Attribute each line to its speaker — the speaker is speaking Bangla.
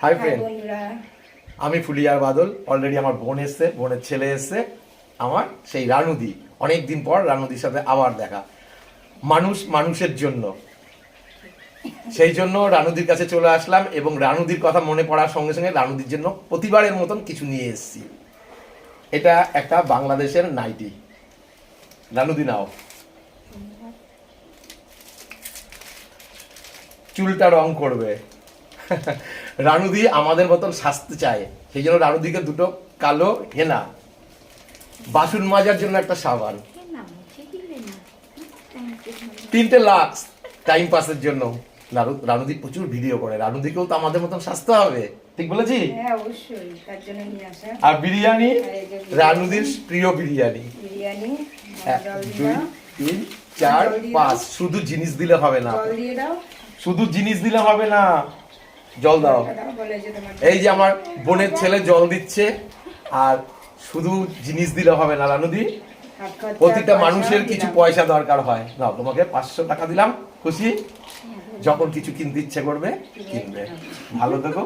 Speaker 1: হাই ফ্রেন্ড, আমি ফুলিয়ার বাদল। অলরেডি আমার বোন এসছে, বোনের ছেলে এসছে, আমার সেই রানুদি। অনেকদিন পর রানুদির সাথে আবার দেখা। মানুষ মানুষের জন্য, সেই জন্য রানুদির কাছে চলে আসলাম এবং রানুদির কথা মনে পড়ার সঙ্গে সঙ্গে রানুদির জন্য প্রতিবারের মতন কিছু নিয়ে এসেছি। এটা একটা বাংলাদেশের নাইটি। রানুদি নাও, চুলটা রং করবে। রানুদি আমাদের মতন সাজতে চায়, সেই জন্য রানুদিকে দুটো কালো হেনা, বাসন মাজার জন্য একটা সাবান, 3টে লাক্স টাইম পাসের জন্য। রানুদি প্রচুর ভিডিও করে, রানুদিকেও তো আমাদের মতন সাজতে হবে, ঠিক বলেছি?
Speaker 2: হ্যাঁ অবশ্যই, তার জন্য নিয়ে আসা।
Speaker 1: আর বিরিয়ানি, রানুদির প্রিয় বিরিয়ানি। 1 2 3 4 5। শুধু জিনিস দিলে হবে না, শুধু জিনিস দিলে হবে না, জল দাও। এই যে আমার বোনের ছেলে জল দিচ্ছে। আর শুধু জিনিস দিলে হবে না রানুদি, প্রতিটা মানুষের কিছু পয়সা দরকার হয়। নাও, তোমাকে 500 টাকা দিলাম, খুশি? যখন কিছু কিনতে ইচ্ছে করবে কিনবে। ভালো থেকো।